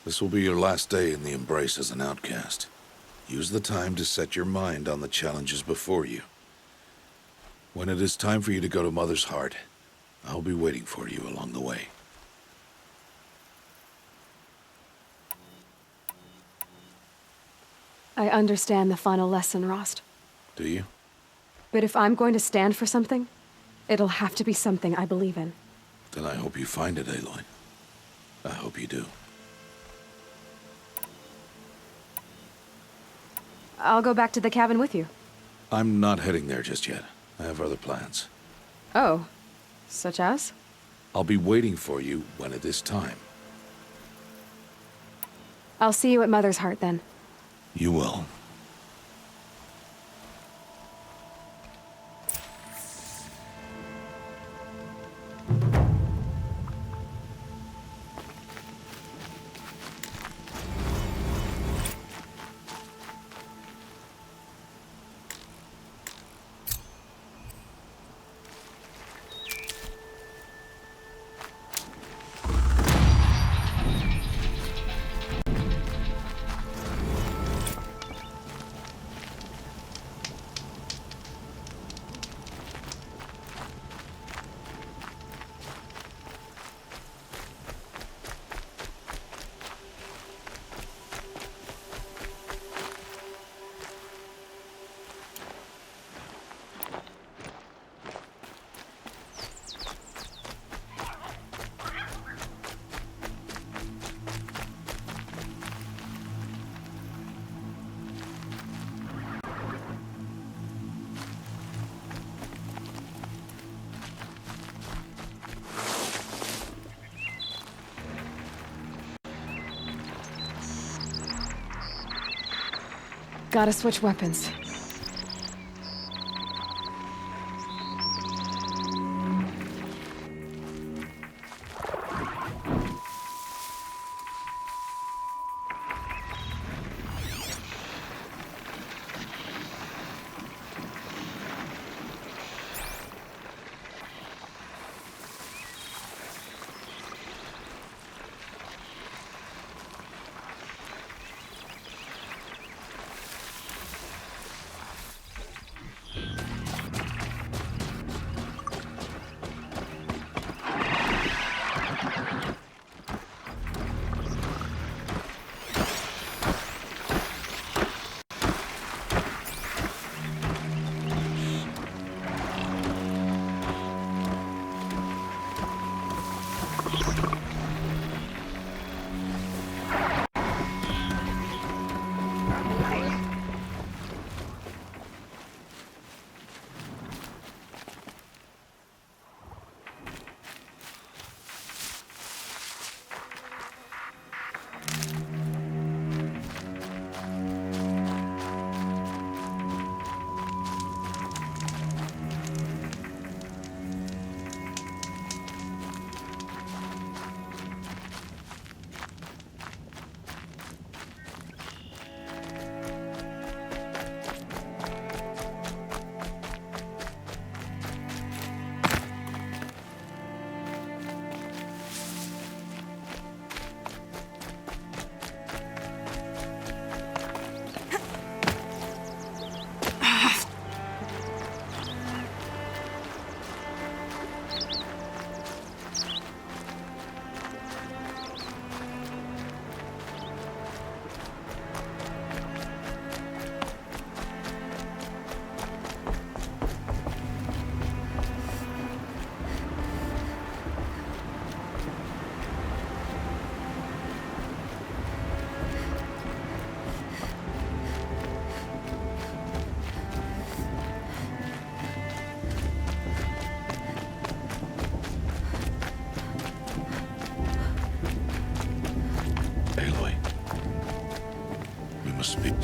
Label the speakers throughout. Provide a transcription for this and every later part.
Speaker 1: This will be your last day in the Embrace as an outcast. Use the time to set your mind on the challenges before you. When it is time for you to go to Mother's Heart, I'll be waiting for you along the way.
Speaker 2: I understand the final lesson, Rost.
Speaker 1: Do you?
Speaker 2: But if I'm going to stand for something, it'll have to be something I believe in.
Speaker 1: Then I hope you find it, Aloy. I hope you do.
Speaker 2: I'll go back to the cabin with you.
Speaker 1: I'm not heading there just yet. I have other plans.
Speaker 2: Oh, such as?
Speaker 1: I'll be waiting for you when it is time.
Speaker 2: I'll see you at Mother's Heart then.
Speaker 1: You will.
Speaker 2: Gotta switch weapons.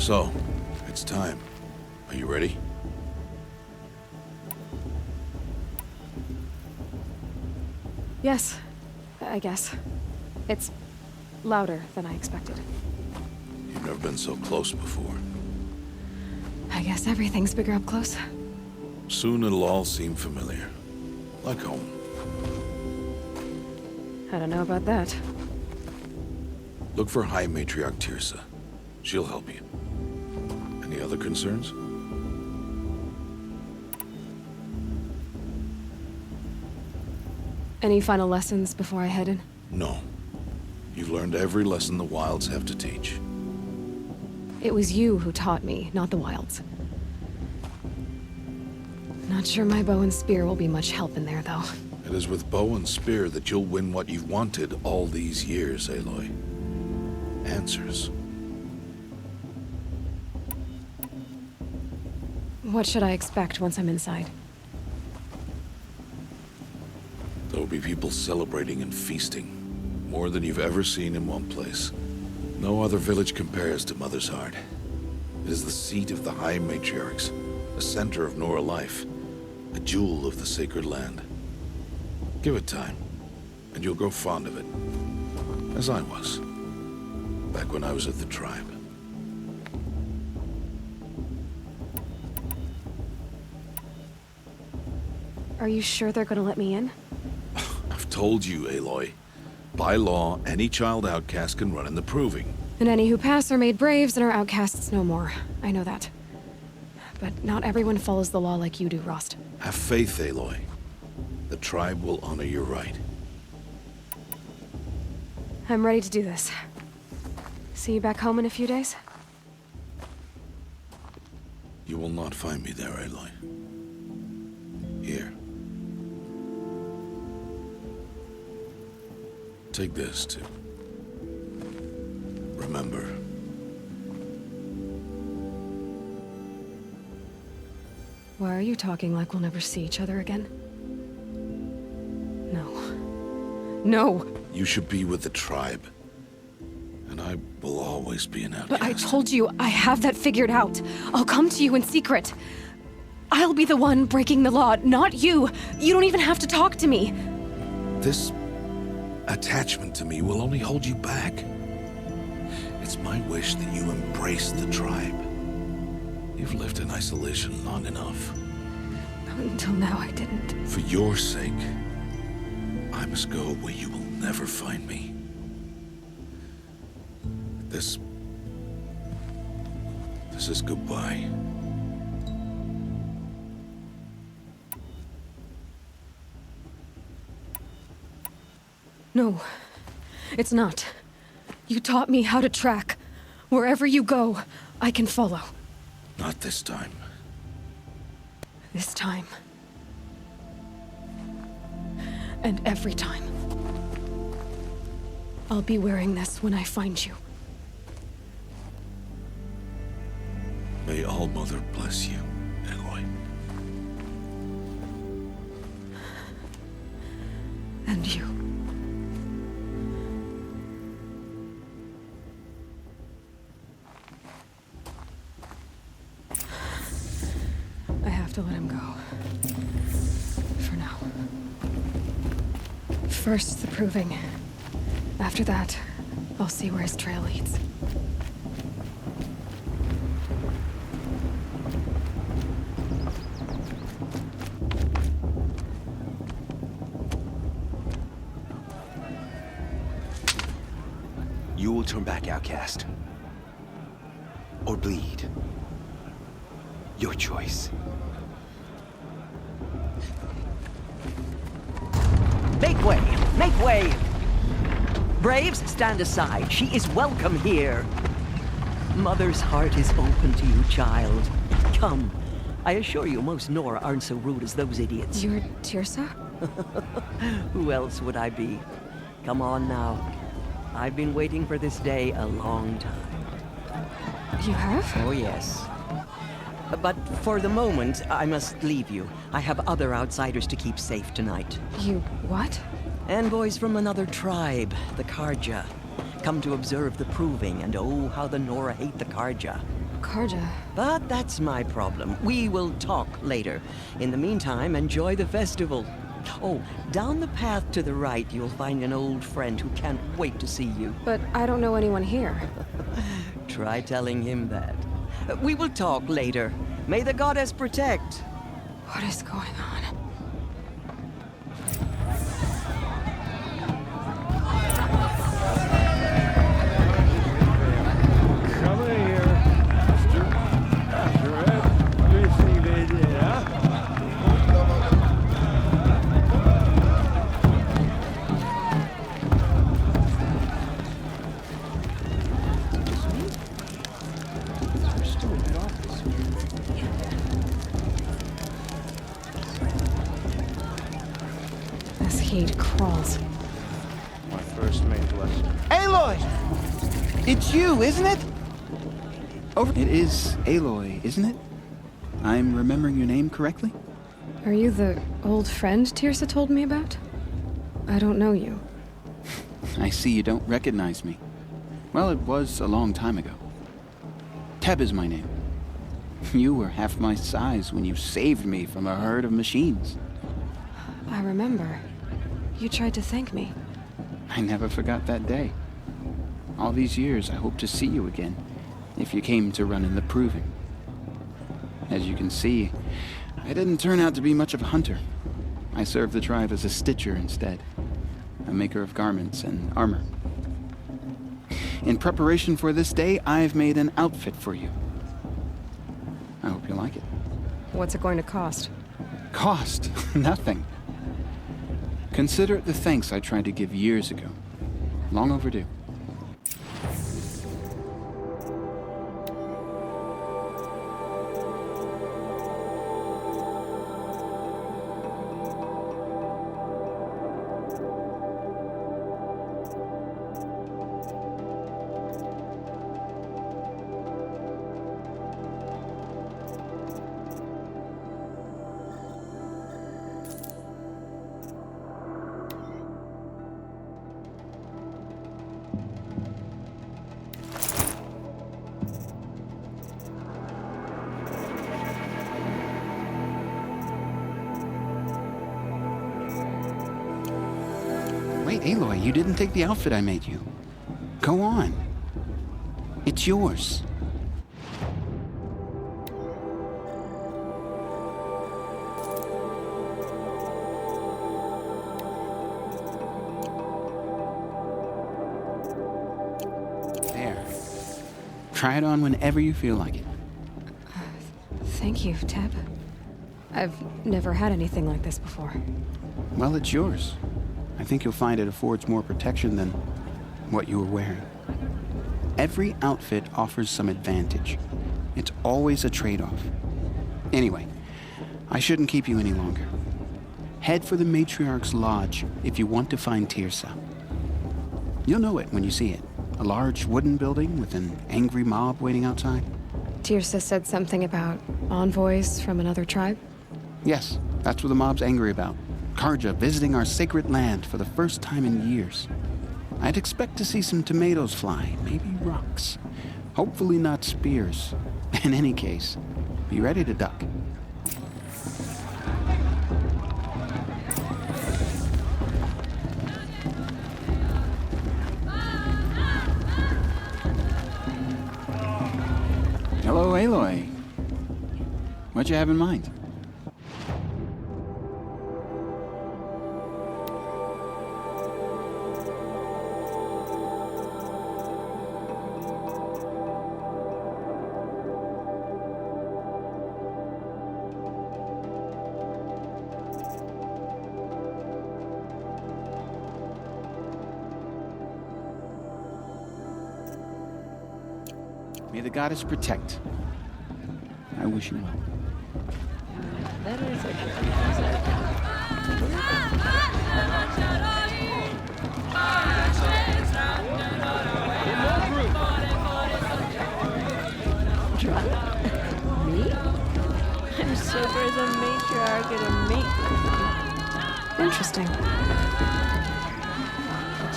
Speaker 1: So, it's time. Are you ready?
Speaker 2: Yes, I guess. It's louder than I expected.
Speaker 1: You've never been so close before.
Speaker 2: I guess everything's bigger up close.
Speaker 1: Soon it'll all seem familiar. Like home.
Speaker 2: I don't know about that.
Speaker 1: Look for High Matriarch Tirsa. She'll help you. Any other concerns?
Speaker 2: Any final lessons before I head in?
Speaker 1: No. You've learned every lesson the Wilds have to teach.
Speaker 2: It was you who taught me, not the Wilds. Not sure my bow and spear will be much help in there, though.
Speaker 1: It is with bow and spear that you'll win what you've wanted all these years, Aloy. Answers.
Speaker 2: What should I expect once I'm inside?
Speaker 1: There'll be people celebrating and feasting. More than you've ever seen in one place. No other village compares to Mother's Heart. It is the seat of the High Matriarchs, a center of Nora life, a jewel of the sacred land. Give it time, and you'll grow fond of it. As I was, back when I was at the tribe.
Speaker 2: Are you sure they're gonna let me in?
Speaker 1: I've told you, Aloy. By law, any child outcast can run in the proving.
Speaker 2: And any who pass are made braves and are outcasts no more. I know that. But not everyone follows the law like you do, Rost.
Speaker 1: Have faith, Aloy. The tribe will honor your right.
Speaker 2: I'm ready to do this. See you back home in a few days?
Speaker 1: You will not find me there, Aloy. Here. Take this, too. Remember.
Speaker 2: Why are you talking like we'll never see each other again? No. No!
Speaker 1: You should be with the tribe. And I will always be an outcast.
Speaker 2: But I told you, I have that figured out. I'll come to you in secret. I'll be the one breaking the law, not you. You don't even have to talk to me.
Speaker 1: This attachment to me will only hold you back. It's my wish that you embrace the tribe. You've lived in isolation long enough.
Speaker 2: Until now, I didn't.
Speaker 1: For your sake, I must go where you will never find me. This is goodbye.
Speaker 2: No, it's not. You taught me how to track. Wherever you go, I can follow.
Speaker 1: Not this time.
Speaker 2: This time. And every time. I'll be wearing this when I find you.
Speaker 1: May All-Mother bless you, Aloy.
Speaker 2: And you. I have to let him go. For now. First, the proving. After that, I'll see where his trail leads.
Speaker 3: You will turn back, outcast. Or bleed. Your choice.
Speaker 4: Make way! Make way! Braves, stand aside. She is welcome here. Mother's heart is open to you, child. Come. I assure you, most Nora aren't so rude as those idiots.
Speaker 2: You're Tirsa?
Speaker 4: Who else would I be? Come on now. I've been waiting for this day a long time.
Speaker 2: You have?
Speaker 4: Oh, yes. But for the moment, I must leave you. I have other outsiders to keep safe tonight.
Speaker 2: You what?
Speaker 4: Envoys from another tribe, the Karja. Come to observe the proving, and oh, how the Nora hate the Karja.
Speaker 2: Karja.
Speaker 4: But that's my problem. We will talk later. In the meantime, enjoy the festival. Oh, down the path to the right, you'll find an old friend who can't wait to see you.
Speaker 2: But I don't know anyone here.
Speaker 4: Try telling him that. We will talk later. May the goddess protect.
Speaker 2: What is going on? hate crawls.
Speaker 5: My first mate lesson.
Speaker 6: Aloy! It's you, isn't it? It is Aloy, isn't it? I'm remembering your name correctly?
Speaker 2: Are you the old friend Tirsa told me about? I don't know you.
Speaker 6: I see you don't recognize me. Well, it was a long time ago. Teb is my name. You were half my size when you saved me from a herd of machines.
Speaker 2: I remember. You tried to thank me.
Speaker 6: I never forgot that day. All these years, I hope to see you again, if you came to run in the Proving. As you can see, I didn't turn out to be much of a hunter. I served the tribe as a stitcher instead, a maker of garments and armor. In preparation for this day, I've made an outfit for you. I hope you like it.
Speaker 2: What's it going to cost?
Speaker 6: Cost? Nothing. Consider it the thanks I tried to give years ago. Long overdue. Wait, Aloy, you didn't take the outfit I made you. Go on. It's yours. There. Try it on whenever you feel like it.
Speaker 2: Thank you, Teb. I've never had anything like this before.
Speaker 6: Well, it's yours. I think you'll find it affords more protection than what you were wearing. Every outfit offers some advantage. It's always a trade-off. Anyway, I shouldn't keep you any longer. Head for the Matriarch's Lodge if you want to find Tirsa. You'll know it when you see it. A large wooden building with an angry mob waiting outside.
Speaker 2: Tirsa said something about envoys from another tribe?
Speaker 6: Yes, that's what the mob's angry about. Karja visiting our sacred land for the first time in years. I'd expect to see some tomatoes fly, maybe rocks. Hopefully not spears. In any case, be ready to duck. Hello, Aloy. What you have in mind? May the goddess protect. I wish you well.
Speaker 7: Me? I'm super as a matriarch and a mate.
Speaker 2: Interesting.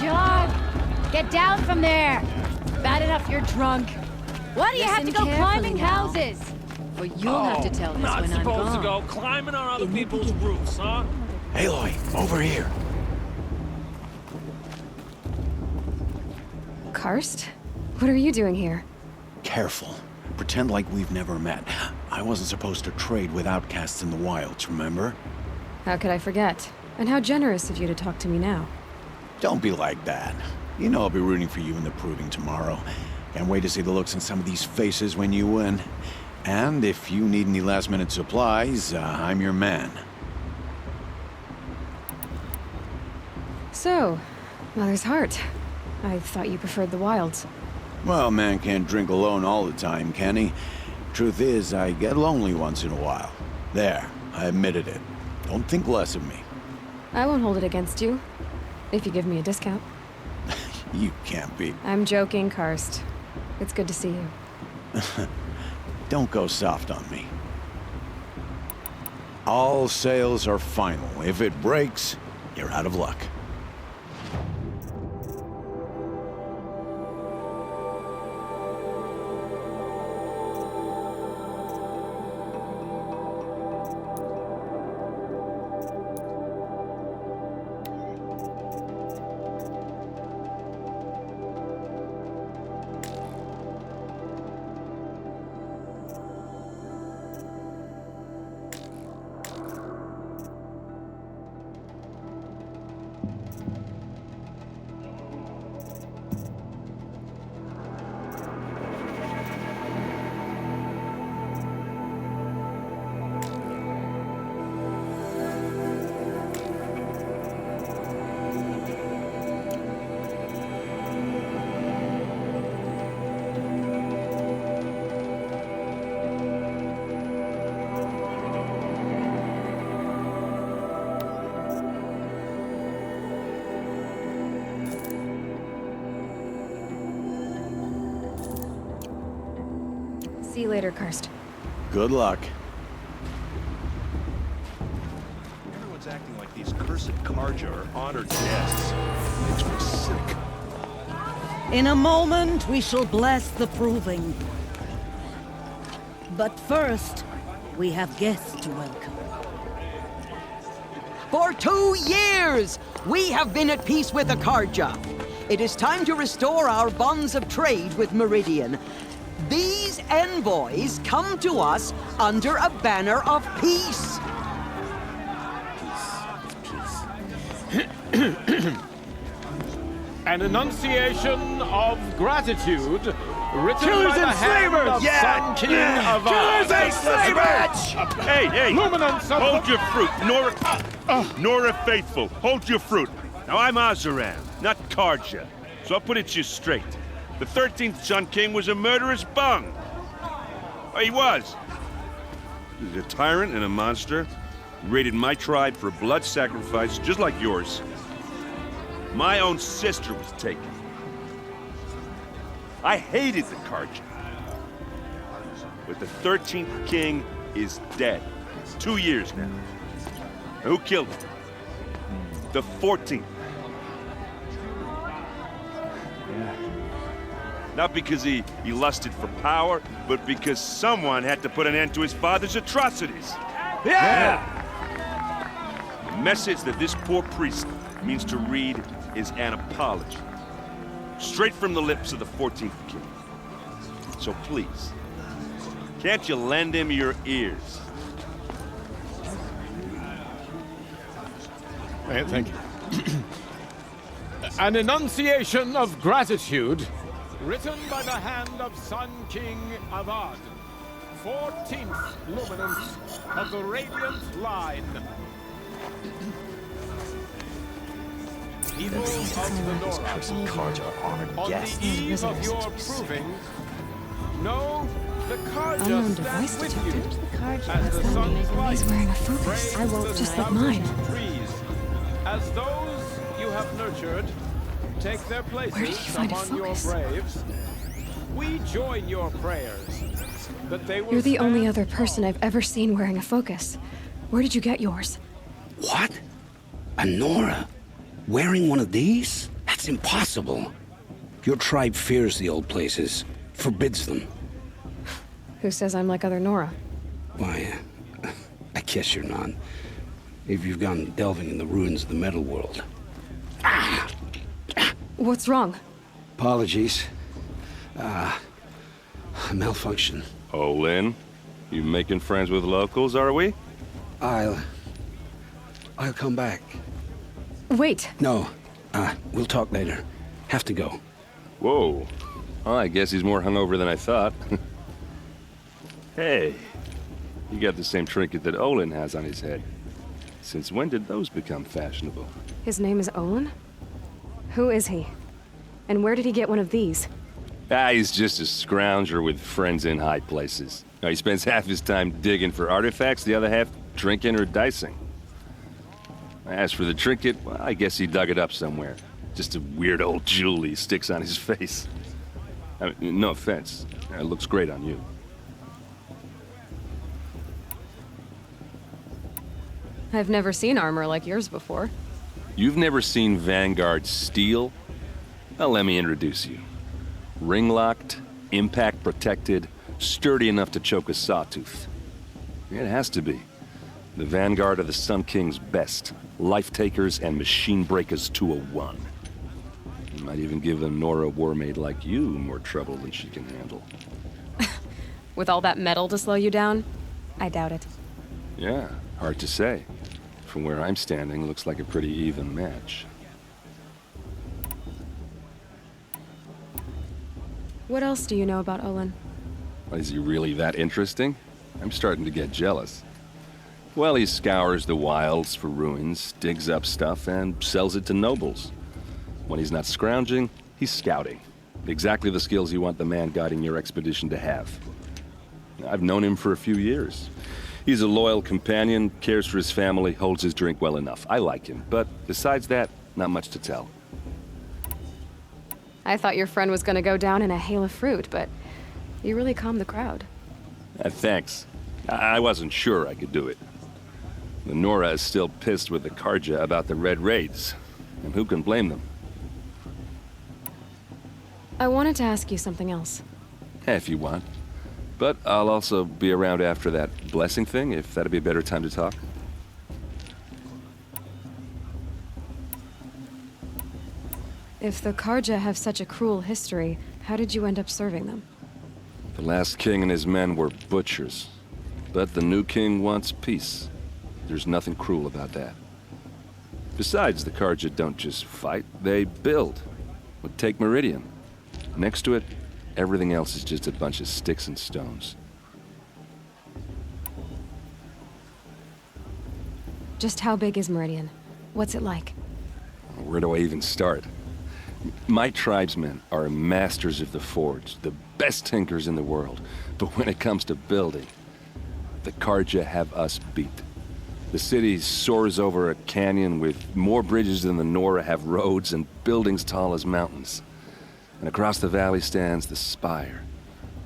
Speaker 8: John, get down from there. Bad enough you're drunk. Why do you have to go climbing houses?
Speaker 7: Well, you'll have to tell this
Speaker 5: Not
Speaker 7: when I'm
Speaker 5: supposed to
Speaker 7: gone.
Speaker 5: go climbing on other people's roofs, huh?
Speaker 1: Aloy, over here.
Speaker 2: Karst? What are you doing here?
Speaker 9: Careful. Pretend like we've never met. I wasn't supposed to trade with outcasts in the wilds, remember?
Speaker 2: How could I forget? And how generous of you to talk to me now.
Speaker 9: Don't be like that. You know I'll be rooting for you in the Proving tomorrow. Can't wait to see the looks on some of these faces when you win. And if you need any last-minute supplies, I'm your man.
Speaker 2: So, Mother's Heart. I thought you preferred the wilds.
Speaker 9: Well, man can't drink alone all the time, can he? Truth is, I get lonely once in a while. There, I admitted it. Don't think less of me.
Speaker 2: I won't hold it against you, if you give me a discount.
Speaker 9: You can't be.
Speaker 2: I'm joking, Karst. It's good to see you.
Speaker 9: Don't go soft on me. All sales are final. If it breaks, you're out of luck.
Speaker 2: See you later, Karst.
Speaker 9: Good luck.
Speaker 10: Everyone's acting like these cursed Karja are honored guests. Makes me sick.
Speaker 11: In a moment, we shall bless the proving. But first, we have guests to welcome.
Speaker 4: For 2 years, we have been at peace with the Karja. It is time to restore our bonds of trade with Meridian. These envoys come to us under a banner of peace.
Speaker 5: An enunciation of gratitude written
Speaker 10: Killers
Speaker 5: by the
Speaker 10: and
Speaker 5: hand
Speaker 10: slavers!
Speaker 5: of
Speaker 10: Yeah!
Speaker 5: Sun King of Ard.
Speaker 10: Killers and slavers! Hey!
Speaker 5: Luminance of
Speaker 10: Hold your fruit, Nora Faithful. Hold your fruit. Now I'm Azuran, not Karja, so I'll put it to you straight. The 13th Sun King was a murderous bung. Oh, he was. He was a tyrant and a monster. He raided my tribe for a blood sacrifice, just like yours. My own sister was taken. I hated the Karja. But the 13th King is dead. It's 2 years now. And who killed him? The 14th. Not because he lusted for power, but because someone had to put an end to his father's atrocities. Yeah! The message that this poor priest means to read is an apology. Straight from the lips of the 14th King. So please, can't you lend him your ears?
Speaker 5: Thank you. An enunciation of gratitude written by the hand of Sun King of Ard, 14th luminance of the Radiant Line. People of the Nora,
Speaker 3: Karja are honored
Speaker 5: on
Speaker 3: guests.
Speaker 5: the eve of your proving, know the Karja
Speaker 2: Unknown
Speaker 5: stand
Speaker 2: device
Speaker 5: with
Speaker 2: detected.
Speaker 5: you
Speaker 7: The Karja.
Speaker 5: as the sun's light
Speaker 2: He's wearing a Phobos.
Speaker 5: frames the
Speaker 2: Just like mine.
Speaker 5: established trees. As those you have nurtured take their
Speaker 2: Where did
Speaker 5: places
Speaker 2: you find a
Speaker 5: among your
Speaker 2: Phobos?
Speaker 5: braves, we join your prayers that they will
Speaker 2: You're the only
Speaker 5: stand
Speaker 2: other person I've ever seen wearing a focus. Where did you get yours?
Speaker 12: What? A Nora? Wearing one of these? That's impossible. Your tribe fears the old places, forbids them.
Speaker 2: Who says I'm like other Nora?
Speaker 12: Why, I guess you're not. If you've gone delving in the ruins of the metal world.
Speaker 2: What's wrong?
Speaker 12: Apologies. A malfunction.
Speaker 10: Oh, Lynn, you making friends with locals, are we?
Speaker 12: I'll come back.
Speaker 2: Wait.
Speaker 12: No, we'll talk later. Have to go.
Speaker 10: Whoa. Well, I guess he's more hungover than I thought. Hey, you got the same trinket that Olin has on his head. Since when did those become fashionable?
Speaker 2: His name is Olin? Who is he? And where did he get one of these?
Speaker 10: He's just a scrounger with friends in high places. Now, he spends half his time digging for artifacts, the other half drinking or dicing.
Speaker 13: As for the trinket, well, I guess he dug it up somewhere. Just a weird old jewel he sticks on his face. I mean, no offense. It looks great on you.
Speaker 2: I've never seen armor like yours before.
Speaker 13: You've never seen Vanguard steel? Well, let me introduce you. Ring-locked, impact-protected, sturdy enough to choke a sawtooth. It has to be. The Vanguard of the Sun King's best. Life-takers and machine breakers to a one. You might even give a Nora warmaid like you more trouble than she can handle.
Speaker 2: With all that metal to slow you down? I doubt it.
Speaker 13: Yeah, hard to say. From where I'm standing, looks like a pretty even match.
Speaker 2: What else do you know about Olin?
Speaker 13: Is he really that interesting? I'm starting to get jealous. Well, he scours the wilds for ruins, digs up stuff, and sells it to nobles. When he's not scrounging, he's scouting. Exactly the skills you want the man guiding your expedition to have. I've known him for a few years. He's a loyal companion, cares for his family, holds his drink well enough. I like him, but besides that, not much to tell.
Speaker 2: I thought your friend was gonna go down in a hail of fruit, but you really calmed the crowd.
Speaker 13: Thanks. I wasn't sure I could do it. The Nora is still pissed with the Karja about the Red Raids, and who can blame them?
Speaker 2: I wanted to ask you something else.
Speaker 13: If you want. But I'll also be around after that blessing thing, if that'd be a better time to talk.
Speaker 2: If the Karja have such a cruel history, how did you end up serving them?
Speaker 13: The last king and his men were butchers. But the new king wants peace. There's nothing cruel about that. Besides, the Karja don't just fight, they build. But take Meridian. Next to it, everything else is just a bunch of sticks and stones.
Speaker 2: Just how big is Meridian? What's it like?
Speaker 13: Where do I even start? My tribesmen are masters of the forge, the best tinkers in the world. But when it comes to building, the Karja have us beat. The city soars over a canyon with more bridges than the Nora have roads and buildings tall as mountains. And across the valley stands the spire,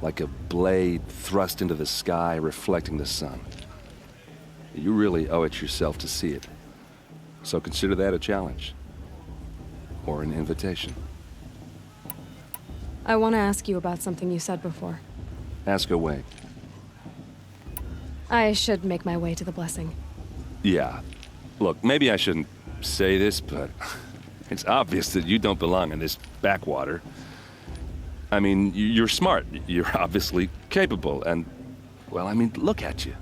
Speaker 13: like a blade thrust into the sky, reflecting the sun. You really owe it yourself to see it. So consider that a challenge. Or an invitation.
Speaker 2: I want to ask you about something you said before.
Speaker 13: Ask away.
Speaker 2: I should make my way to the blessing.
Speaker 13: Yeah. Look, maybe I shouldn't say this, but it's obvious that you don't belong in this backwater. I mean, you're smart. You're obviously capable, and, well, I mean, look at you.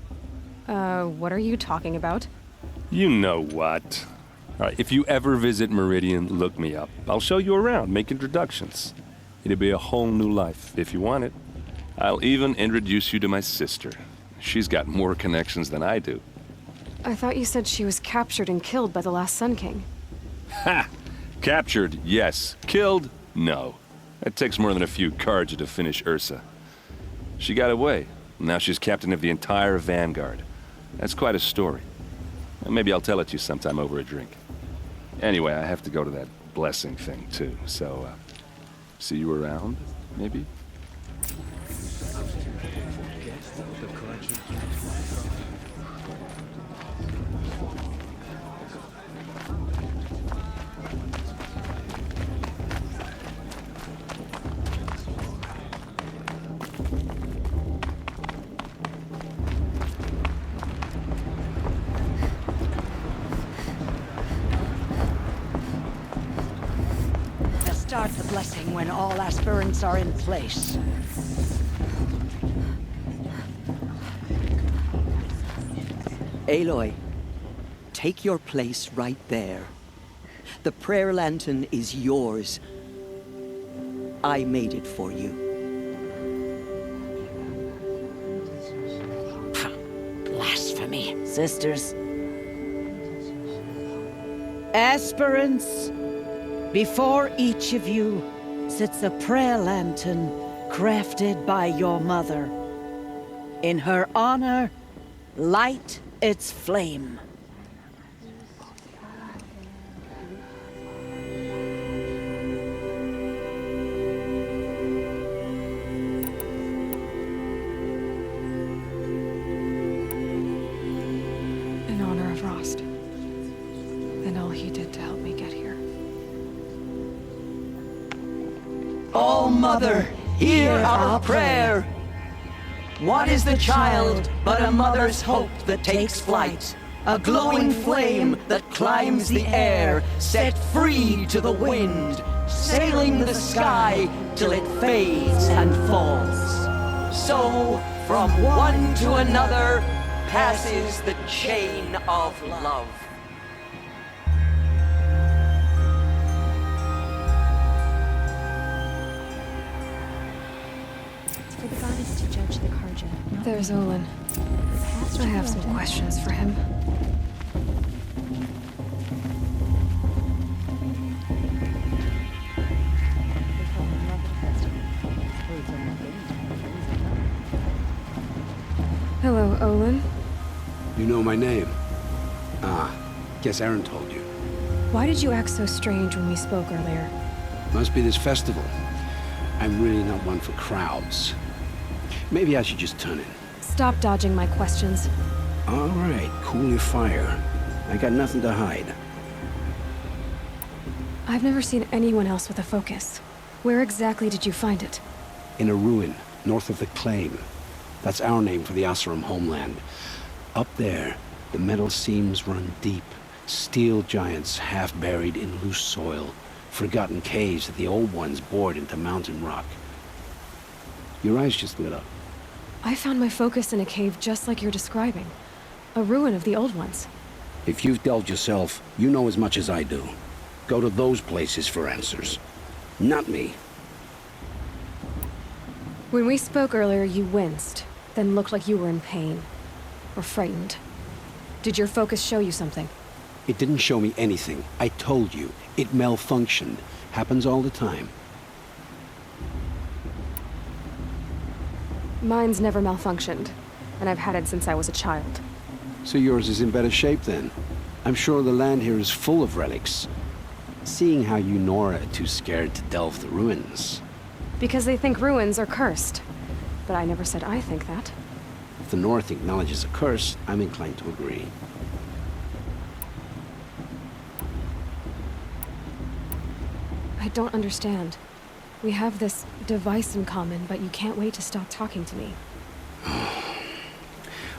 Speaker 2: What are you talking about?
Speaker 13: You know what. All right, if you ever visit Meridian, look me up. I'll show you around, make introductions. It'll be a whole new life, if you want it. I'll even introduce you to my sister. She's got more connections than I do.
Speaker 2: I thought you said she was captured and killed by the last Sun King.
Speaker 13: Ha! Captured, yes. Killed, no. It takes more than a few Karja to finish Ursa. She got away. Now she's captain of the entire Vanguard. That's quite a story. Maybe I'll tell it to you sometime over a drink. Anyway, I have to go to that blessing thing, too. So, see you around, maybe?
Speaker 11: Start the blessing when all aspirants are in place.
Speaker 4: Aloy, take your place right there. The prayer lantern is yours. I made it for you.
Speaker 11: Blasphemy, sisters. Aspirants, before each of you sits a prayer lantern crafted by your mother. In her honor, light its flame.
Speaker 4: Oh, Mother, hear our prayer. What is the child but a mother's hope that takes flight? A glowing flame that climbs the air, set free to the wind, sailing the sky till it fades and falls. So, from one to another, passes the chain of love.
Speaker 2: For the goddess to judge the Karja. There's Olin. I have some questions for him. Hello, Olin.
Speaker 12: You know my name? Ah, guess Aaron told you.
Speaker 2: Why did you act so strange when we spoke earlier?
Speaker 12: Must be this festival. I'm really not one for crowds. Maybe I should just turn in.
Speaker 2: Stop dodging my questions.
Speaker 12: All right, cool your fire. I got nothing to hide.
Speaker 2: I've never seen anyone else with a focus. Where exactly did you find it?
Speaker 12: In a ruin, north of the Claim. That's our name for the Asuram homeland. Up there, the metal seams run deep. Steel giants half buried in loose soil. Forgotten caves that the old ones bored into mountain rock. Your eyes just lit up.
Speaker 2: I found my focus in a cave just like you're describing. A ruin of the old ones.
Speaker 12: If you've delved yourself, you know as much as I do. Go to those places for answers. Not me.
Speaker 2: When we spoke earlier, you winced, then looked like you were in pain. Or frightened. Did your focus show you something?
Speaker 12: It didn't show me anything. I told you. It malfunctioned. Happens all the time.
Speaker 2: Mine's never malfunctioned, and I've had it since I was a child.
Speaker 12: So yours is in better shape then. I'm sure the land here is full of relics. Seeing how you Nora are too scared to delve the ruins.
Speaker 2: Because they think ruins are cursed. But I never said I think that.
Speaker 12: If the North acknowledges a curse, I'm inclined to agree.
Speaker 2: I don't understand. We have this device in common, but you can't wait to stop talking to me.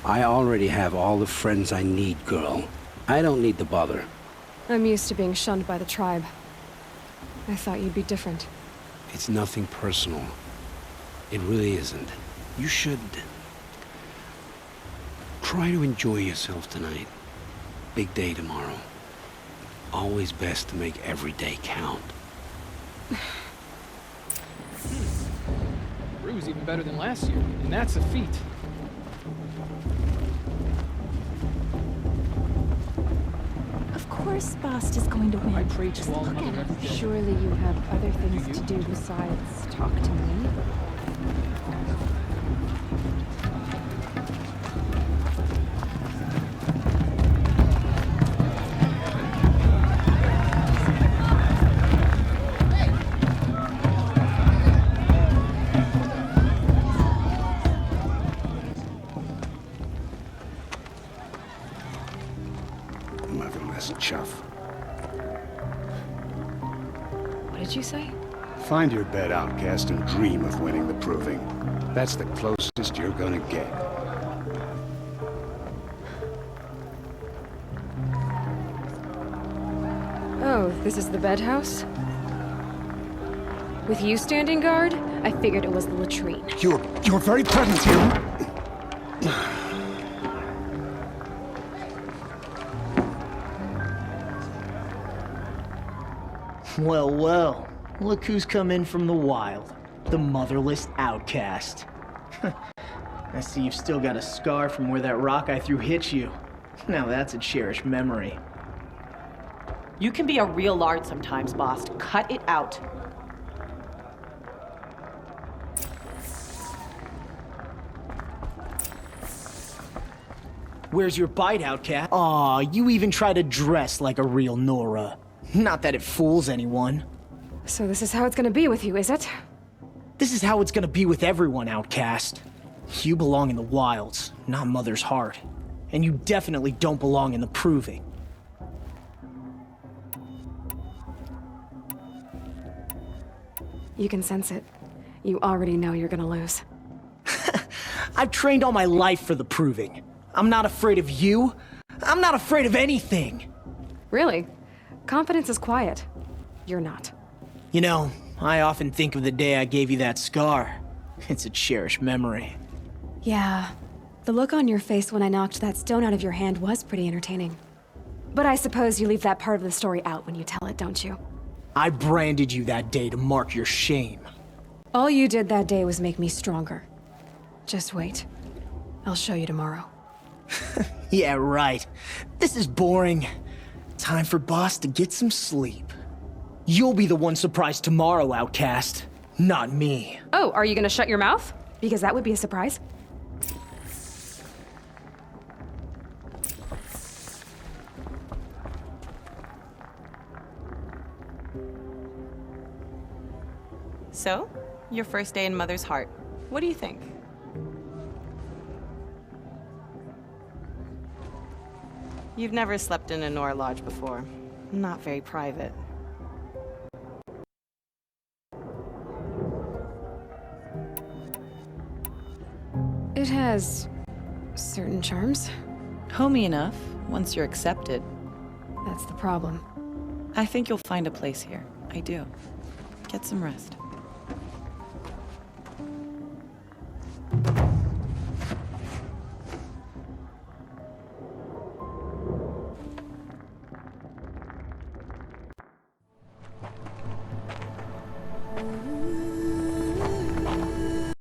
Speaker 12: I already have all the friends I need, girl. I don't need the bother.
Speaker 2: I'm used to being shunned by the tribe. I thought you'd be different.
Speaker 12: It's nothing personal. It really isn't. You should... try to enjoy yourself tonight. Big day tomorrow. Always best to make every day count.
Speaker 14: Brew's even better than last year, and that's a feat.
Speaker 15: Of course Bast is going to win.
Speaker 14: I pray to
Speaker 15: Just
Speaker 14: all
Speaker 15: look
Speaker 14: Mother
Speaker 15: at him.
Speaker 14: every day.
Speaker 15: Surely you have other things to do besides talk to me.
Speaker 12: Motherless chuff.
Speaker 2: What did you say?
Speaker 16: Find your bed, outcast, and dream of winning the proving. That's the closest you're gonna get.
Speaker 2: Oh, this is the bed house? With you standing guard, I figured it was the latrine.
Speaker 16: Your very presence here...
Speaker 17: Well, well. Look who's come in from the wild. The motherless outcast. I see you've still got a scar from where that rock I threw hit you. Now that's a cherished memory.
Speaker 18: You can be a real lard sometimes, boss. Cut it out.
Speaker 17: Where's your bite, outcast? Aw, you even try to dress like a real Nora. Not that it fools anyone.
Speaker 2: So this is how it's gonna be with you, is it?
Speaker 17: This is how it's gonna be with everyone, outcast. You belong in the wilds, not Mother's heart. And you definitely don't belong in the proving.
Speaker 2: You can sense it. You already know you're gonna lose.
Speaker 17: I've trained all my life for the proving. I'm not afraid of you. I'm not afraid of anything.
Speaker 2: Really? Confidence is quiet. You're not.
Speaker 17: You know, I often think of the day I gave you that scar. It's a cherished memory.
Speaker 2: Yeah. The look on your face when I knocked that stone out of your hand was pretty entertaining. But I suppose you leave that part of the story out when you tell it, don't you?
Speaker 17: I branded you that day to mark your shame.
Speaker 2: All you did that day was make me stronger. Just wait. I'll show you tomorrow.
Speaker 17: Yeah, right. This is boring. Time for Boss to get some sleep. You'll be the one surprised tomorrow, Outcast. Not me.
Speaker 2: Oh, are you gonna shut your mouth? Because that would be a surprise.
Speaker 18: So, your first day in Mother's Heart. What do you think? You've never slept in a Nora lodge before. Not very private.
Speaker 2: It has certain charms.
Speaker 18: Homey enough, once you're accepted.
Speaker 2: That's the problem.
Speaker 18: I think you'll find a place here. I do. Get some rest.